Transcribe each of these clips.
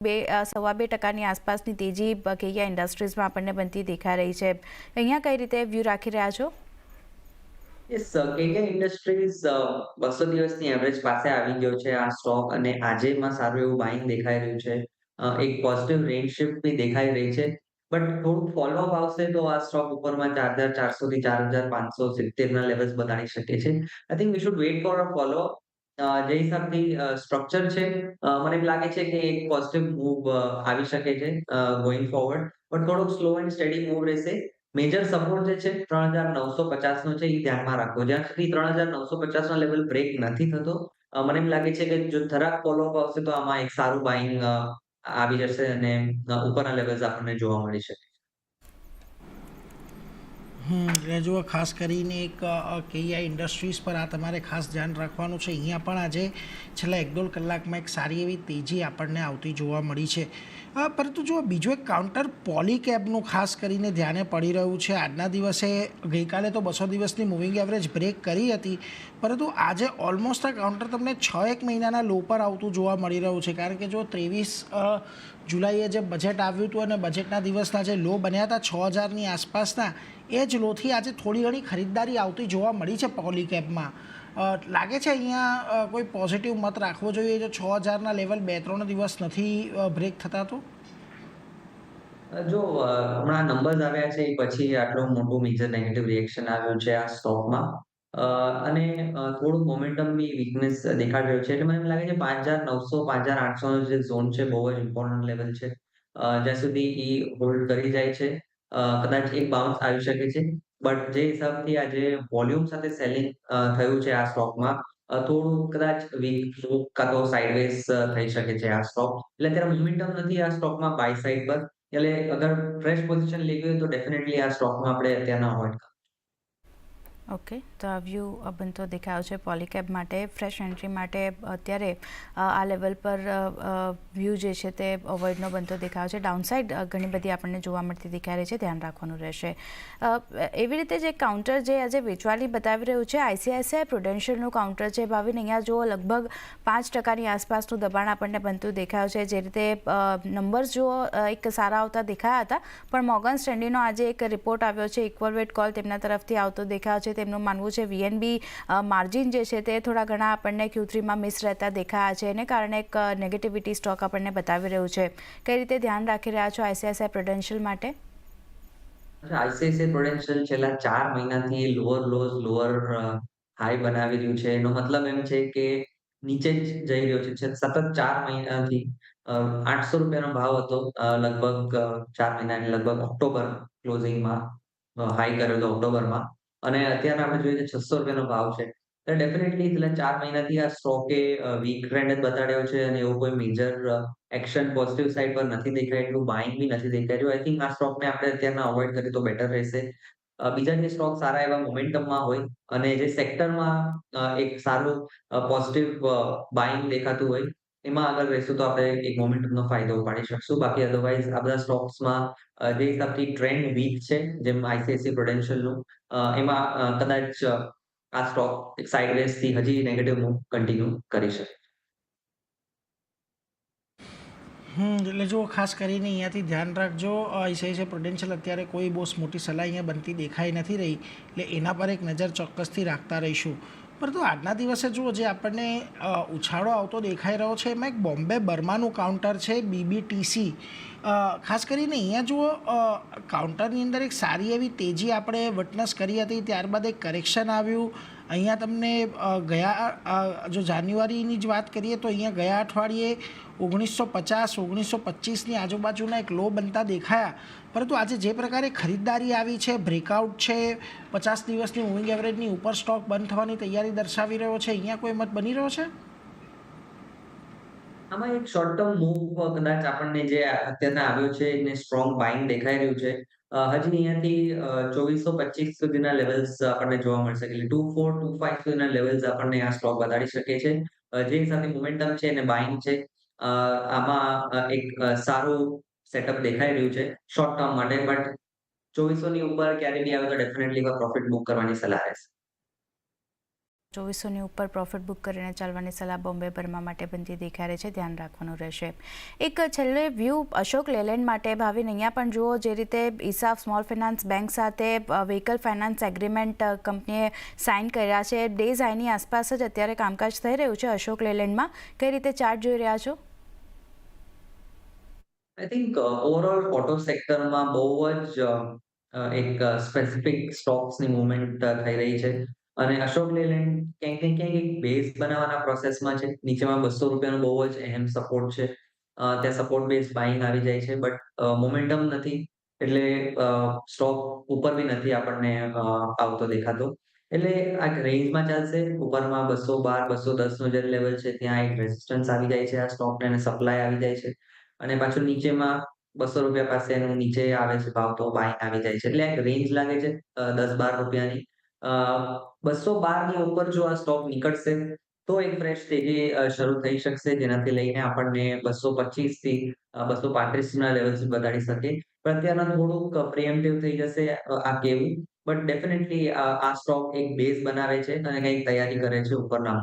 સવા 2% આસપાસની તેજી કેયા ઇન્ડસ્ટ્રીઝમાં આપણને બનતી દેખાઈ રહી છે. અહીંયા કઈ રીતે વ્યૂ રાખી રહ્યા છો? યસ, કેકે ઇન્ડસ્ટ્રીઝ 200 દિવસની એવરેજ પાસે આવી ગયો છે આ સ્ટોક અને આજે એમાં સારું એવું બાઇંગ દેખાઈ રહ્યું છે. એક પોઝિટિવ રેન્જ શિફ્ટ બી દેખાઈ રહી છે. બટ થોડુંક ફોલોઅપ આવશે તો આ સ્ટોક ઉપરમાં 4,400 થી 4,570 ના લેવલ્સ બતાડી શકે છે. I think we should weight for a follow up. જે હિસાબથી સ્ટ્રક્ચર છે, મને એમ લાગે છે કે એક પોઝિટિવ મૂવ આવી શકે છે ગોઈંગ ફોરવર્ડ. પણ થોડોક સ્લો એન્ડ સ્ટેડી મૂવ રહેશે. મેજર સપોર્ટ જે છે 3,950 નો છે એ ધ્યાનમાં રાખવો. જ્યાં સુધી 3,950 ના લેવલ બ્રેક નથી થતો, મને એમ લાગે છે કે જો જરાક ફોલોઅપ આવશે તો આમાં એક સારું બાઇંગ આવી જશે અને ઉપરના લેવલ્સ આપણને જોવા મળી શકે. એટલે જુઓ ખાસ કરીને એક કેઈઆઈ ઇન્ડસ્ટ્રીઝ પર આ તમારે ખાસ ધ્યાન રાખવાનું છે. અહીંયા પણ આજે છેલ્લા 1-1.5 કલાકમાં એક સારી એવી તેજી આપણને આવતી જોવા મળી છે. પરંતુ જો બીજું એક કાઉન્ટર પોલીકેબનું ખાસ કરીને ધ્યાને પડી રહ્યું છે. આજના દિવસે ગઈકાલે તો 200 દિવસની મૂવિંગ એવરેજ બ્રેક કરી હતી, પરંતુ આજે ઓલમોસ્ટ આ કાઉન્ટર તમને 6-1 મહિનાના લો પર આવતું જોવા મળી રહ્યું છે. કારણ કે જો 23 જુલાઈએ જે બજેટ આવ્યું હતું અને બજેટના દિવસના જે લો બન્યા હતા 6,000ની આસપાસના, એ જ લોથી આજે થોડી ઘણી ખરીદદારી આવતી જોવા મળી છે પોલીકેબમાં. લાગે છે અહીંયા કોઈ પોઝિટિવ મત રાખવો જોઈએ જો 6,000ના લેવલ 2-3 દિવસ નથી બ્રેક થતા તો? જો હમણાં નંબર્સ આવ્યા છે એ પછી આટલું મોટું મેજર નેગેટિવ રિએક્શન આવ્યું છે આ સ્ટોકમાં. અને થોડું મોમેન્ટમની વીકનેસ દેખાઈ રહ્યો છે. એટલે મને એમ લાગે છે 5,900 5,800 નો જે ઝોન છે બહુ જ ઇમ્પોર્ટન્ટ લેવલ છે. જ્યાં સુધી ઈ હોલ્ડ કરી જાય છે, કદાચ એક બાઉન્સ આવી શકે છે. બટ જે હિસાબથી આજે વોલ્યુમ સાથે સેલિંગ થયું છે આ સ્ટોકમાં, થોડું કદાચ વીક કાં તો સાઇડવેઝ થઈ શકે છે આ સ્ટોક. એટલે અત્યારે મોમેન્ટમ નથી આ સ્ટોકમાં બાય સાઇડ પર. એટલે અગર ફ્રેશ પોઝિશન લેવી હોય તો ડેફિનેટલી આ સ્ટોકમાં આપણે અત્યારના અવોઇડ કરવું. ઓકે, તો આ વ્યૂ બનતો દેખાયો છે પોલીકેબ માટે. ફ્રેશ એન્ટ્રી માટે અત્યારે આ લેવલ પર વ્યૂ જે છે તે અવોઇડનો બનતો દેખાયો છે. ડાઉનસાઇડ ઘણી બધી આપણને જોવા મળતી દેખાઈ રહી છે, ધ્યાન રાખવાનું રહેશે. એવી રીતે જે કાઉન્ટર જે આજે વેચવાલી બતાવી રહ્યું છે આઈસીઆઈસીઆઈ પ્રુડેન્શિયલનું કાઉન્ટર છે ભાવિન, અહીંયા જુઓ લગભગ 5%ની આસપાસનું દબાણ આપણને બનતું દેખાયું છે. જે રીતે નંબર્સ જુઓ એક સારા આવતા દેખાયા હતા, પણ મોર્ગન સ્ટેન્લીનો આજે એક રિપોર્ટ આવ્યો છે, ઇક્વલ વેટ કોલ તેમના તરફથી આવતો દેખાયો છે. તેમનું માનવું છે વીએનબી માર્જિન જે છે તે થોડા ઘણા આપણને Q3માં મિસ રહેતા દેખાયા છે, એને કારણે એક નેગેટિવિટી સ્ટોક આપણને બતાવી રહ્યું છે. કઈ રીતે ધ્યાન રાખી રહ્યા છો આઈસીઆઈસીઆઈ પ્રુડેન્શિયલ માટે? આઈસીઆઈસીઆઈ પ્રુડેન્શિયલ છેલ્લા 4 મહિનાથી લોઅર લોઝ, લોઅર હાઈ બનાવી રહ્યું છે. એનો મતલબ એમ છે કે નીચે જ જઈ રહ્યો છે. સતત 4 મહિનાથી ₹800 નો ભાવ હતો, લગભગ 4 મહિનાની લગભગ ઓક્ટોબર ક્લોઝિંગમાં હાઈ કરેલો હતો ઓક્ટોબરમાં. અને અત્યારે આપણે જોઈએ તો ₹600 નો ભાવ છે. તો ડેફિનેટલી છેલ્લા 4 મહિનાથી આ સ્ટોકે વીક ટ્રેન્ડ જ બતાડ્યો છે અને એવો કોઈ મેજર એક્શન પોઝિટિવ સાઈડ પર નથી દેખાઈ રહ્યું, બાઇંગ બી નથી દેખાઈ રહ્યું. આઈ થિંક આ સ્ટોકને આપણે અત્યારના અવોઇડ કરીએ તો બેટર રહેશે. બીજા જે સ્ટોક સારા એવા મોમેન્ટમમાં હોય અને જે સેક્ટરમાં એક સારું પોઝિટિવ બાઇંગ દેખાતું હોય, એમાં આગળ રહેશું તો આપણે એક મોમેન્ટમનો ફાયદો ઉપાડી શકશું. બાકી અધરવાઇઝ આ બધા સ્ટોક્સમાં જે હિસાબથી ટ્રેન્ડ વીક છે, જેમ આઈસીઆઈસીઆઈ પ્રુડેન્શિયલનું, એમાં કદાચ આ સ્ટોક એક સાઇડવેઝથી હજી નેગેટિવ મૂવ કન્ટિન્યુ કરી શકે. એટલે જો ખાસ કરીને અહીંયાથી ધ્યાન રાખજો. આઈસીઆઈસીઆઈ પ્રુડેન્શિયલ અત્યારે કોઈ બહુ મોટી સલાહ અહીંયા બનતી દેખાઈ નથી રહી, એટલે એના પર એક નજર ચોક્કસથી રાખતા રહીશું. પરંતુ આજના દિવસે જુઓ જે આપણને ઉછાળો આવતો દેખાઈ રહ્યો છે એમાં એક બોમ્બે બર્માનું કાઉન્ટર છે BBTC. ખાસ કરીને અહીંયા જુઓ કાઉન્ટરની અંદર એક સારી એવી તેજી આપણે વિટનેસ કરી હતી, ત્યારબાદ એક કરેક્શન આવ્યું. અહીંયા તમને જો જાન્યુઆરીની જ વાત કરીએ તો અહીંયા ગયા અઠવાડિયે 1950 1925ની આજુબાજુના એક લો બનતા દેખાયા, પરંતુ આજે જે પ્રકારે ખરીદદારી આવી છે, બ્રેકઆઉટ છે, 50 દિવસની મૂવિંગ એવરેજની ઉપર સ્ટોક બંધ થવાની તૈયારી દર્શાવી રહ્યો છે, અહીંયા કોઈ મત બની રહ્યો છે? આમાં એક શોર્ટ ટર્મ મૂવ કદાચ આપણને જે અત્યારના આવ્યો છે એને સ્ટ્રોંગ બાઇંગ દેખાઈ રહ્યું છે. હજી અહીંયાથી 2425 સુધીના લેવલ્સ આપણને જોવા મળશે. એટલે 2425 સુધીના લેવલ્સ આપણને આ સ્ટોક બતાડી શકે છે. જે હિસાબે મોમેન્ટમ છે અને બાઇંગ છે, આમાં એક સારું સેટઅપ દેખાઈ રહ્યું છે શોર્ટ ટર્મ માટે. બટ 2400 ની ઉપર ક્યારે બી આવે તો ડેફિનેટલી પ્રોફિટ બુક કરવાની સલાહ રહેશે. 2400ની ઉપર પ્રોફિટ બુક કરીને ચાલવાની સલાહ બોમ્બે બર્મા માટે બનતી દેખાઈ રહી છે, ધ્યાન રાખવાનું રહેશે. એક છેલ્લે વ્યૂ અશોક લેલેન્ડ માટે ભાવિન, અહીંયા પણ જુઓ જે રીતે ઇસાફ સ્મોલ ફાઇનાન્સ બેંક સાથે વ્હીકલ ફાઇનાન્સ એગ્રીમેન્ટ કંપનીએ સાઇન કર્યા છે. ડેઝ હાઈની આસપાસ જ અત્યારે કામકાજ થઈ રહ્યું છે અશોક લેલેન્ડમાં. કઈ રીતે ચાર્ટ જોઈ રહ્યા છો? આઈ થિંક ઓવરઓલ ઓટો સેક્ટરમાં બહુ જ એક સ્પેસિફિક સ્ટોક્સની મૂવમેન્ટ થઈ રહી છે અને અશોક લેલેન્ડ ક્યાંક ને ક્યાંક એક બેઝ બનાવવાના પ્રોસેસમાં છે. નીચેમાં ₹200 બહુ જ અહેમ સપોર્ટ છે. ત્યાં સપોર્ટ બેઝ બાઇંગ આવી જાય છે, બટ મોમેન્ટમ નથી, એટલે સ્ટોક ઉપર બી નથી આપણને આવતો દેખાતો. એટલે આ રેન્જમાં ચાલશે. ઉપરમાં 212 210 નું જે લેવલ છે ત્યાં એક રેઝિસ્ટન્સ આવી જાય છે આ સ્ટોકને, અને સપ્લાય આવી જાય છે. અને પાછું નીચેમાં ₹200 પાસેનું નીચે આવે છે ભાવ, તો બાય આવી જાય છે. એટલે એક રેન્જ લાગે છે ₹10-12 ની. 212 ની ઉપર જો આ સ્ટોક નીકળશે તો એક ફ્રેશ તેજી શરૂ થઈ શકશે, જેનાથી લઈને આપણને 225 થી 235 ના લેવલ સુધી વધારી શકે. પણ અત્યારના થોડુંક પ્રિએમ્પ્ટિવ થઈ જશે આ કહેવું, બટ ડેફિનેટલી આ સ્ટોક એક બેઝ બનાવે છે અને કંઈક તૈયારી કરે છે ઉપરના.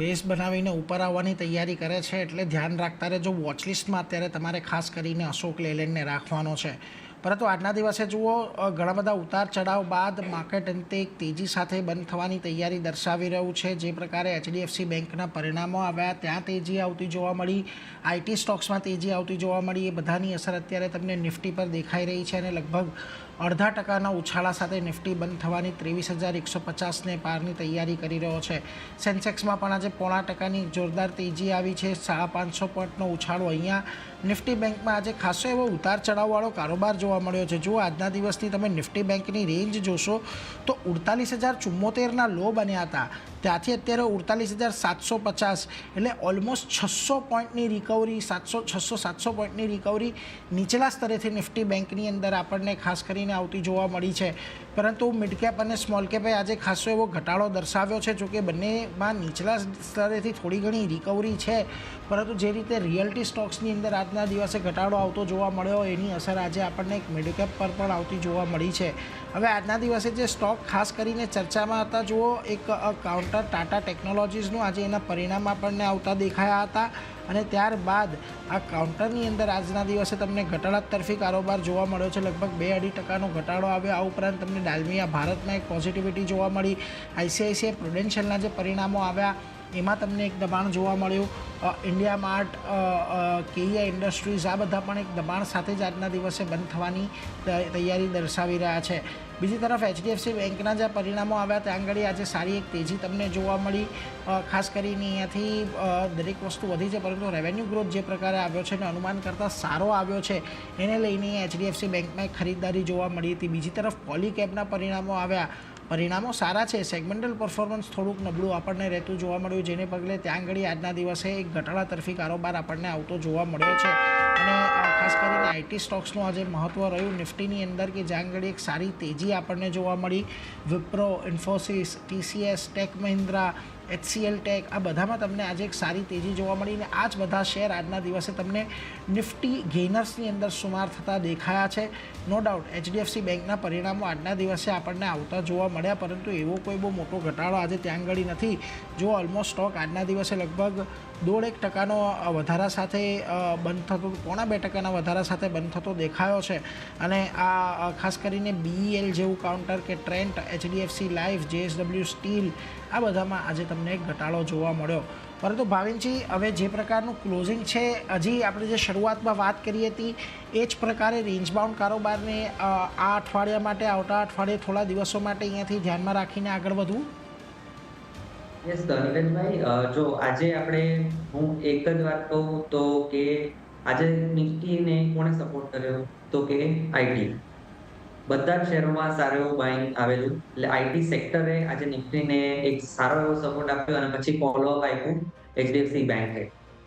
બેઝ બનાવીને ઉપર આવવાની તૈયારી કરે છે, એટલે ધ્યાન રાખતા રહેજો. વોચલિસ્ટમાં અત્યારે તમારે ખાસ કરીને અશોક લેલેન્ડને રાખવાનો છે. પરંતુ આજના દિવસે જુઓ, ઘણા બધા ઉતાર ચઢાવ બાદ માર્કેટ અંતે એક તેજી સાથે બંધ થવાની તૈયારી દર્શાવી રહ્યું છે. જે પ્રકારે HDFC બેંકના પરિણામો આવ્યા ત્યાં તેજી આવતી જોવા મળી, IT સ્ટોક્સમાં તેજી આવતી જોવા મળી, એ બધાની અસર અત્યારે તમને નિફ્ટી પર દેખાઈ રહી છે અને લગભગ 0.5%ના ઉછાળા સાથે નિફ્ટી બંધ થવાની 23,150ને પારની તૈયારી કરી રહ્યો છે. સેન્સેક્સમાં પણ આજે 0.5%ની જોરદાર તેજી આવી છે. 550 પોઈન્ટનો ઉછાળો અહીંયા નિફ્ટી બેંકમાં આજે ખાસો એવો ઉતાર ચઢાવવાળો કારોબાર જોવા મળ્યો છે. જો આજના દિવસની તમે નિફ્ટી બેંકની રેન્જ જોશો તો 48,074ના લો બન્યા હતા, ત્યાંથી અત્યારે 48,750, એટલે ઓલમોસ્ટ 600 પોઈન્ટની રિકવરી, 600-700 પોઈન્ટની રિકવરી નીચલા સ્તરેથી નિફ્ટી બેંકની અંદર આપણને ખાસ કરીને આવતી જોવા મળી છે. પરંતુ મિડ કેપ અને સ્મોલ કેપે આજે ખાસો એવો ઘટાડો દર્શાવ્યો છે. જોકે બંનેમાં નીચલા સ્તરેથી થોડી ઘણી રિકવરી છે, પરંતુ જે રીતે રિયલ્ટી સ્ટોક્સની અંદર આજના દિવસે ઘટાડો આવતો જોવા મળ્યો, એની અસર આજે આપણને એક મિડ કેપ પર પણ આવતી જોવા મળી છે. હવે આજના દિવસે જે સ્ટોક ખાસ કરીને ચર્ચામાં હતા, જુઓ, એક કાઉન્ટર ટાટા ટેકનોલોજીસનું આજે એના પરિણામ આપણને આવતા દેખાયા હતા અને ત્યારબાદ આ કાઉન્ટરની અંદર આજના દિવસે તમને ઘટાડા તરફી કારોબાર જોવા મળ્યો છે. લગભગ 2-2.5%નો ઘટાડો આવ્યો. આ ઉપરાંત તમને ડાલમિયા ભારતમાં એક પોઝિટિવિટી જોવા મળી. ICICI પ્રુડેન્શિયલના જે પરિણામો આવ્યા એમાં તમને એક દબાણ જોવા મળ્યું. ઇન્ડિયા માર્ટ, KEI ઇન્ડસ્ટ્રીઝ, આ બધા પણ એક દબાણ સાથે જ આજના દિવસે બંધ થવાની તૈયારી દર્શાવી રહ્યા છે. બીજી તરફ HDFC બેંકના જે પરિણામો આવ્યા ત્યાં આગળ આજે સારી એક તેજી તમને જોવા મળી. ખાસ કરીને અહીંયાથી દરેક વસ્તુ વધી છે, પરંતુ રેવન્યુ ગ્રોથ જે પ્રકારે આવ્યો છે અને અનુમાન કરતાં સારો આવ્યો છે, એને લઈને HDFC બેંકમાં એક ખરીદદારી જોવા મળી હતી. બીજી તરફ પોલીકેબના પરિણામો આવ્યા. પરિણામો સારા છે, સેગમેન્ટલ પરફોર્મન્સ થોડુંક નબળું આપણને રહેતું જોવા મળ્યું, જેને પગલે ત્યાં આગળ આજના દિવસે એક ઘટાડા તરફી કારોબાર આપણને આવતો જોવા મળ્યો છે. અને ખાસ કરીને IT સ્ટોક્સનું આજે મહત્ત્વ રહ્યું નિફ્ટીની અંદર, કે જ્યાં આગળ એક સારી તેજી આપણને જોવા મળી. Wipro, Infosys, TCS, tech Mahindra, HCL tech, આ બધામાં તમને આજે એક સારી તેજી જોવા મળી અને આ જ બધા શેર આજના દિવસે તમને નિફ્ટી ગેઇનર્સની અંદર સુમાર થતા દેખાયા છે. નો ડાઉટ HDFC બેંકના પરિણામો આજના દિવસે આપણને આવતા જોવા મળ્યા, પરંતુ એવો કોઈ બહુ મોટો ઘટાડો આજે ત્યાં આગળ નથી. જો ઓલમોસ્ટ સ્ટોક આજના દિવસે લગભગ 1.5%નો વધારા સાથે બંધ થતો, 1.5%ના વધારા સાથે બંધ થતો દેખાયો છે. અને આ ખાસ કરીને BEL જેવું કાઉન્ટર, કે Trent, HDFC life, JSW steel, આ બધામાં આજે તમને એક ઘટાડો જોવા મળ્યો. પરંતુ ભાવિનજી, હવે જે પ્રકારનું ક્લોઝિંગ છે, હજી આપણે જે શરૂઆતમાં વાત કરી હતી એ જ પ્રકારે રેન્જ બાઉન્ડ કારોબારને આ અઠવાડિયા માટે, આવતા અઠવાડિયે થોડા દિવસો માટે અહીંયાથી ધ્યાનમાં રાખીને આગળ વધવું. યસ નીરજભાઈ, જો આજે હું એક જ વાત કહું તો કે આજે નિફ્ટીને કોણે સપોર્ટ કર્યો, તો કે IT. બધા જ શેરોમાં સારું એવું બાઇંગ આવેલું, એટલે IT સેક્ટરે આજે નિફ્ટીને એક સારો એવો સપોર્ટ આપ્યો અને પછી ફોલોઅપ આપ્યું HDFC બેંકે.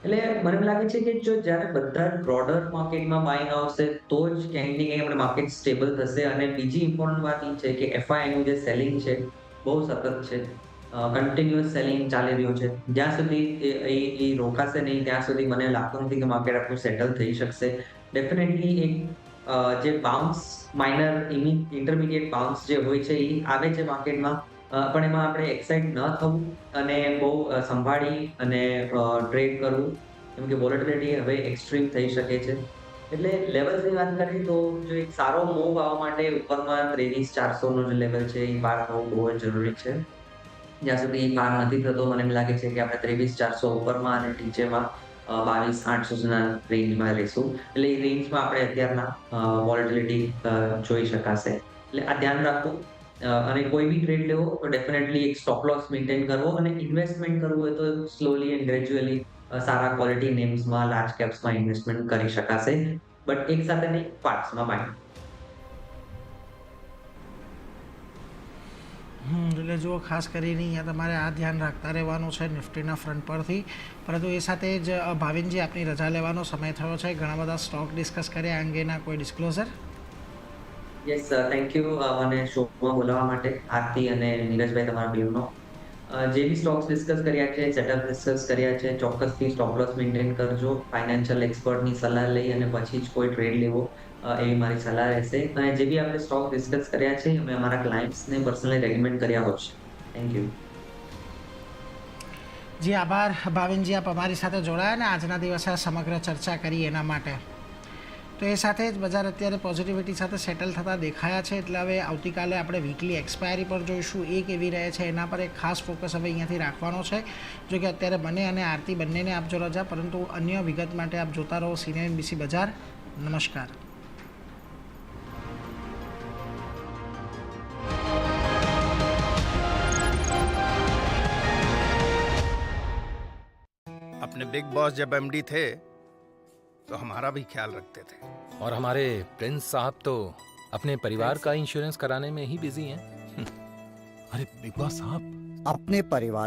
એટલે મને એમ લાગે છે કે જો જ્યારે બધા જ બ્રોડર માર્કેટમાં બાઇંગ આવશે તો જ ક્યાંક ને ક્યાંક આપણે માર્કેટ સ્ટેબલ થશે. અને બીજી ઇમ્પોર્ટન્ટ વાત એ છે કે FI નું જે સેલિંગ છે બહુ સતત છે, કન્ટિન્યુઅસ સેલિંગ ચાલી રહ્યું છે. જ્યાં સુધી એ રોકાશે નહીં ત્યાં સુધી મને લાગતું નથી કે માર્કેટ આપણું સેટલ થઈ શકશે. ડેફિનેટલી એક જે બાઉન્સ માઇનર ઇન્ટરમીડિયેટ બાઉન્સ જે હોય છે એ આવે છે માર્કેટમાં, પણ એમાં આપણે એક્સાઇટ ન થવું અને બહુ સંભાળી અને ટ્રેડ કરવું, કેમ કે વોલેટિલિટી હવે એક્સ્ટ્રીમ થઈ શકે છે. એટલે લેવલ્સની વાત કરીએ તો જો એક સારો મૂવ આવવા માટે ઉપરમાં 23,400 નો જે લેવલ છે એ પાર થવો બહુ જ જરૂરી છે. જ્યાં સુધી એ પાર નથી થતો મને એમ લાગે છે કે આપણે 23,400 ઉપરમાં અને નીચેમાં 22,800 ના રેન્જમાં રહીશું. એટલે એ રેન્જમાં આપણે અત્યારના વોલેટિલિટી જોઈ શકાશે. એટલે આ ધ્યાન રાખવું. અને કોઈ બી ટ્રેડ લેવો તો ડેફિનેટલી એક સ્ટોપ લોસ મેન્ટેન કરવો અને ઇન્વેસ્ટમેન્ટ કરવું હોય તો સ્લોલી એન્ડ ગ્રેજ્યુઅલી સારા ક્વોલિટી નેમ્સમાં, લાર્જ કેપ્સમાં ઇન્વેસ્ટમેન્ટ કરી શકાશે. બટ એક સાથે નહીં, પાર્ટ્સમાં બાય. એટલે જુઓ ખાસ કરીને અહીંયા તમારે આ ધ્યાન રાખતા રહેવાનું છે નિફ્ટીના ફ્રન્ટ પરથી. પરંતુ એ સાથે જ ભાવિનજી આપની રજા લેવાનો સમય થયો છે. ઘણા બધા સ્ટોક ડિસ્કસ કર્યા, અંગેના કોઈ ડિસ્ક્લોઝર? યસ થેન્ક યુ મને શોમાં બોલાવવા માટે, આરતી અને નીરજભાઈ તમારા બેવનો. જે બી સ્ટોક્સ ડિસ્કસ કર્યા છે, સેટઅપ ડિસ્કસ કર્યા છે, ચોક્કસથી સ્ટોપ લોસ મેન્ટેન કરજો. ફાઇનાન્શિયલ એક્સપર્ટની સલાહ લઈ અને પછી જ કોઈ ટ્રેડ લેવો, એવી મારી સલાહ રહેશે. અને જે બી આપણે સ્ટોક ડિસ્કસ કર્યા છે અમે અમારા ક્લાયન્ટ્સને પર્સનલી રેકમેન્ડ કર્યા હોય છે. Thank you. જી આભાર ભાવિનજી, આપ અમારી સાથે જોડાયા અને આજના દિવસે આ સમગ્ર ચર્ચા કરી એના માટે. તો એ સાથે જ બજાર અત્યારે પોઝિટિવિટી સાથે સેટલ થતા દેખાયા છે. એટલે હવે આવતીકાલે આપણે વીકલી એક્સપાયરી પર જોઈશું એ કેવી રહે છે એના પર એક ખાસ ફોકસ હવે અહીંયાથી રાખવાનો છે. જો કે અત્યારે મને અને આરતી બંનેને આપજો રજા, પરંતુ અન્ય વિગત માટે આપ જોતા રહો CNBC બજાર. નમસ્કાર. अपने बिग बॉस जब एमडी थे तो हमारा भी ख्याल रखते थे, और हमारे प्रिंस साहब तो अपने परिवार का इंश्योरेंस कराने में ही बिजी हैं। अरे बिग बॉस साहब, अपने परिवार